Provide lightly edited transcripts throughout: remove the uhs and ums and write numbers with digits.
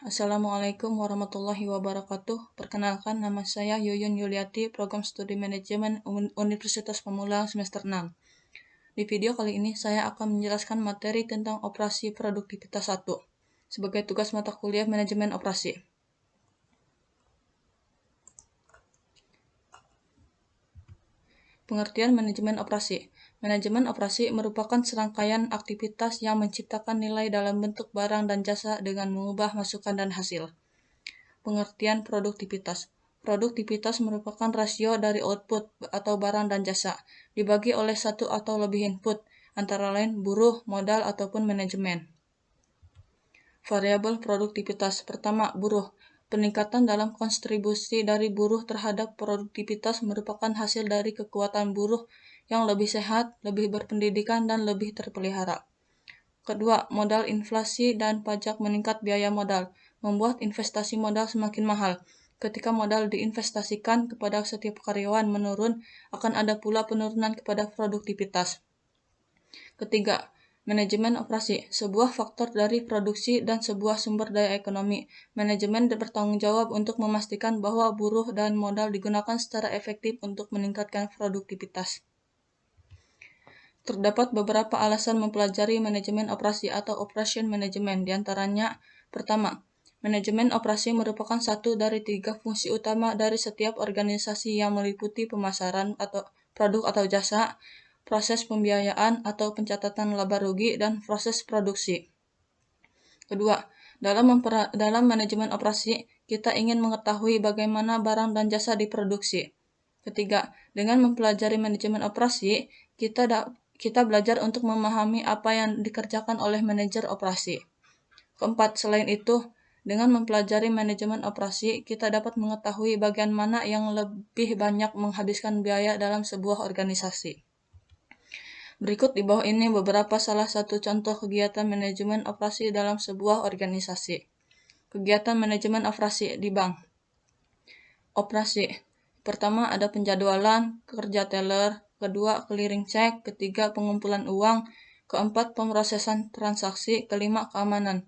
Assalamualaikum warahmatullahi wabarakatuh. Perkenalkan, nama saya Yuyun Yuliati, Program Studi Manajemen Universitas Pemula semester 6. Di video kali ini, saya akan menjelaskan materi tentang operasi produktivitas 1 sebagai tugas mata kuliah manajemen operasi. Pengertian manajemen operasi. Manajemen operasi merupakan serangkaian aktivitas yang menciptakan nilai dalam bentuk barang dan jasa dengan mengubah masukan dan hasil. Pengertian produktivitas. Produktivitas merupakan rasio dari output atau barang dan jasa, dibagi oleh satu atau lebih input, antara lain buruh, modal, ataupun manajemen. Variabel produktivitas. Pertama, buruh. Peningkatan dalam kontribusi dari buruh terhadap produktivitas merupakan hasil dari kekuatan buruh yang lebih sehat, lebih berpendidikan, dan lebih terpelihara. Kedua, modal. Inflasi dan pajak meningkat biaya modal, membuat investasi modal semakin mahal. Ketika modal diinvestasikan kepada setiap karyawan menurun, akan ada pula penurunan kepada produktivitas. Ketiga, manajemen operasi, sebuah faktor dari produksi dan sebuah sumber daya ekonomi. Manajemen bertanggung jawab untuk memastikan bahwa buruh dan modal digunakan secara efektif untuk meningkatkan produktivitas. Terdapat beberapa alasan mempelajari manajemen operasi atau operation management, diantaranya, pertama, manajemen operasi merupakan satu dari 3 fungsi utama dari setiap organisasi yang meliputi pemasaran atau produk atau jasa, proses pembiayaan atau pencatatan laba rugi, dan proses produksi. Kedua, dalam manajemen operasi, kita ingin mengetahui bagaimana barang dan jasa diproduksi. Ketiga, dengan mempelajari manajemen operasi, kita belajar untuk memahami apa yang dikerjakan oleh manajer operasi. Keempat, selain itu, dengan mempelajari manajemen operasi, kita dapat mengetahui bagian mana yang lebih banyak menghabiskan biaya dalam sebuah organisasi. Berikut di bawah ini beberapa salah satu contoh kegiatan manajemen operasi dalam sebuah organisasi. Kegiatan manajemen operasi di bank. Operasi. Pertama, ada penjadwalan, kerja teller. Kedua, clearing check. Ketiga, pengumpulan uang. Keempat, pemrosesan transaksi. Kelima, keamanan.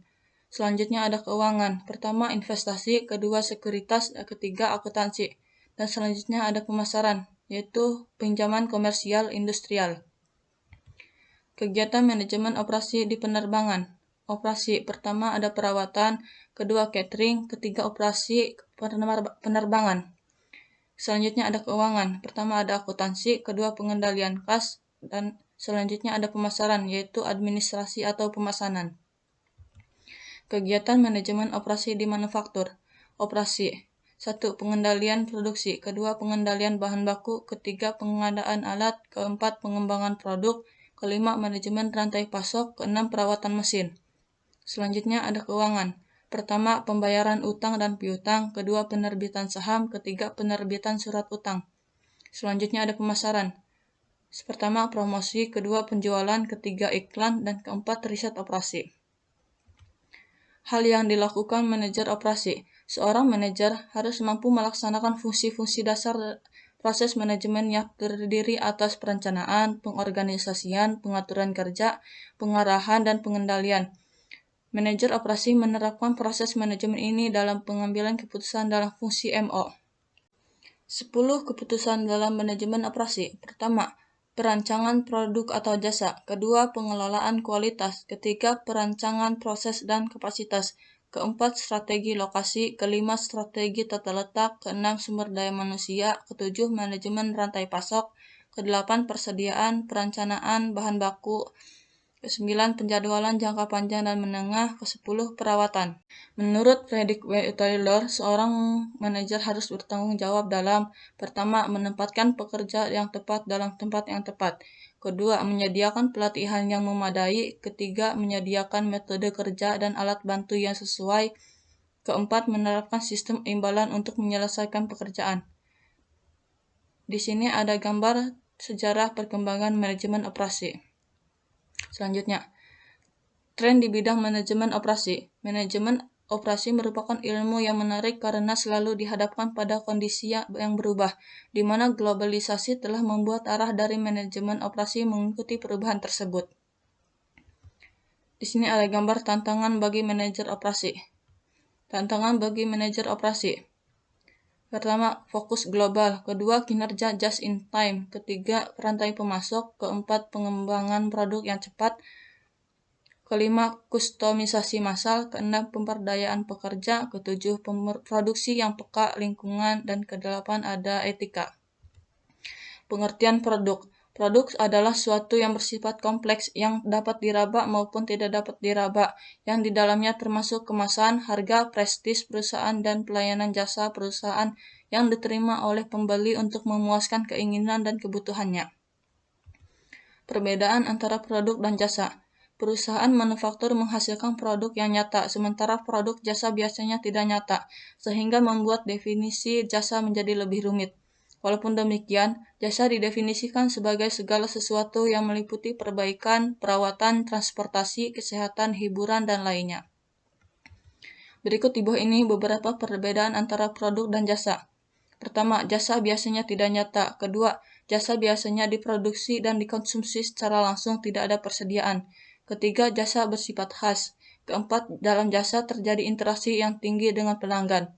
Selanjutnya ada keuangan. Pertama, investasi. Kedua, sekuritas. Ketiga, akuntansi. Dan selanjutnya ada pemasaran, yaitu pinjaman komersial industrial. Kegiatan manajemen operasi di penerbangan. Operasi. Pertama, ada perawatan. Kedua, catering. Ketiga, operasi penerbangan. Selanjutnya ada keuangan. Pertama ada akuntansi, kedua pengendalian kas, dan selanjutnya ada pemasaran, yaitu administrasi atau pemesanan. Kegiatan manajemen operasi di manufaktur. Operasi. 1. Pengendalian produksi. Kedua, pengendalian bahan baku. Ketiga, pengadaan alat. Keempat, pengembangan produk. Kelima, manajemen rantai pasok. Keenam, perawatan mesin. Selanjutnya ada keuangan. Pertama, pembayaran utang dan piutang. Kedua, penerbitan saham. Ketiga, penerbitan surat utang. Selanjutnya ada pemasaran. Pertama, promosi. Kedua, penjualan. Ketiga, iklan. Dan keempat, riset operasi. Hal yang dilakukan manajer operasi. Seorang manajer harus mampu melaksanakan fungsi-fungsi dasar proses manajemen yang terdiri atas perencanaan, pengorganisasian, pengaturan kerja, pengarahan, dan pengendalian. Manajer operasi menerapkan proses manajemen ini dalam pengambilan keputusan dalam fungsi MO. 10 keputusan dalam manajemen operasi. Pertama, perancangan produk atau jasa. Kedua, pengelolaan kualitas. Ketiga, perancangan proses dan kapasitas. Keempat, strategi lokasi. Kelima, strategi tata letak. Keenam, sumber daya manusia. Ketujuh, manajemen rantai pasok. Kedelapan, persediaan, perencanaan, bahan baku. Ke-9, penjadwalan jangka panjang dan menengah. Ke-10, perawatan. Menurut Frederick W. Taylor, seorang manajer harus bertanggung jawab dalam: pertama, menempatkan pekerja yang tepat dalam tempat yang tepat. Kedua, menyediakan pelatihan yang memadai. Ketiga, menyediakan metode kerja dan alat bantu yang sesuai. Keempat, menerapkan sistem imbalan untuk menyelesaikan pekerjaan. Di sini ada gambar sejarah perkembangan manajemen operasi. Selanjutnya, tren di bidang manajemen operasi. Manajemen operasi merupakan ilmu yang menarik karena selalu dihadapkan pada kondisi yang berubah, di mana globalisasi telah membuat arah dari manajemen operasi mengikuti perubahan tersebut. Di sini ada gambar tantangan bagi manajer operasi. Tantangan bagi manajer operasi. Pertama, fokus global. Kedua, kinerja just in time. Ketiga, rantai pemasok. Keempat, pengembangan produk yang cepat. Kelima, kustomisasi massal. Keenam, pemberdayaan pekerja. Ketujuh, produksi yang peka lingkungan. Dan kedelapan, ada etika. Pengertian produk. Produk adalah suatu yang bersifat kompleks yang dapat diraba maupun tidak dapat diraba, yang di dalamnya termasuk kemasan, harga, prestis perusahaan, dan pelayanan jasa perusahaan yang diterima oleh pembeli untuk memuaskan keinginan dan kebutuhannya. Perbedaan antara produk dan jasa. Perusahaan manufaktur menghasilkan produk yang nyata, sementara produk jasa biasanya tidak nyata, sehingga membuat definisi jasa menjadi lebih rumit. Walaupun demikian, jasa didefinisikan sebagai segala sesuatu yang meliputi perbaikan, perawatan, transportasi, kesehatan, hiburan, dan lainnya. Berikut di bawah ini beberapa perbedaan antara produk dan jasa. Pertama, jasa biasanya tidak nyata. Kedua, jasa biasanya diproduksi dan dikonsumsi secara langsung, tidak ada persediaan. Ketiga, jasa bersifat khas. Keempat, dalam jasa terjadi interaksi yang tinggi dengan pelanggan.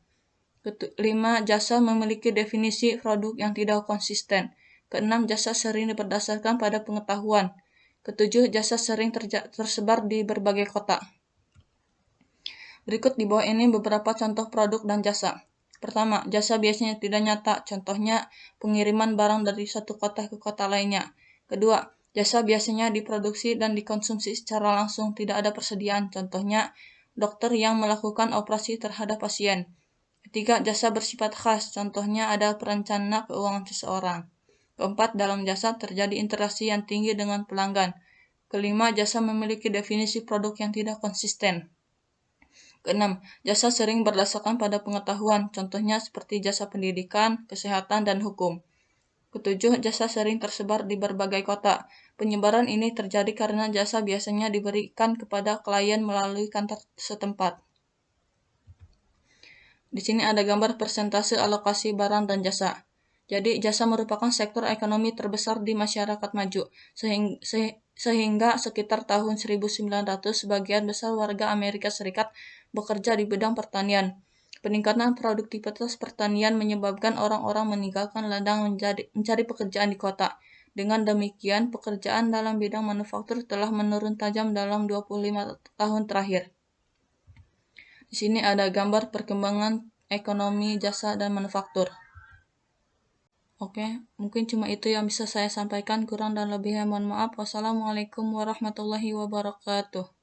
Kelima, jasa memiliki definisi produk yang tidak konsisten. Keenam, jasa sering berdasarkan pada pengetahuan. Ketujuh, jasa sering tersebar di berbagai kota. Berikut di bawah ini beberapa contoh produk dan jasa. Pertama, jasa biasanya tidak nyata, contohnya pengiriman barang dari satu kota ke kota lainnya. Kedua, jasa biasanya diproduksi dan dikonsumsi secara langsung, tidak ada persediaan, contohnya dokter yang melakukan operasi terhadap pasien. Ketiga, jasa bersifat khas, contohnya ada perencana keuangan seseorang. Keempat, dalam jasa terjadi interaksi yang tinggi dengan pelanggan. Kelima, jasa memiliki definisi produk yang tidak konsisten. Keenam, jasa sering berdasarkan pada pengetahuan, contohnya seperti jasa pendidikan, kesehatan, dan hukum. Ketujuh, jasa sering tersebar di berbagai kota. Penyebaran ini terjadi karena jasa biasanya diberikan kepada klien melalui kantor setempat. Di sini ada gambar persentase alokasi barang dan jasa. Jadi, jasa merupakan sektor ekonomi terbesar di masyarakat maju, sehingga sekitar tahun 1900 sebagian besar warga Amerika Serikat bekerja di bidang pertanian. Peningkatan produktivitas pertanian menyebabkan orang-orang meninggalkan ladang mencari pekerjaan di kota. Dengan demikian, pekerjaan dalam bidang manufaktur telah menurun tajam dalam 25 tahun terakhir. Di sini ada gambar perkembangan ekonomi, jasa, dan manufaktur. Oke, mungkin cuma itu yang bisa saya sampaikan. Kurang dan lebihnya mohon maaf. Wassalamualaikum warahmatullahi wabarakatuh.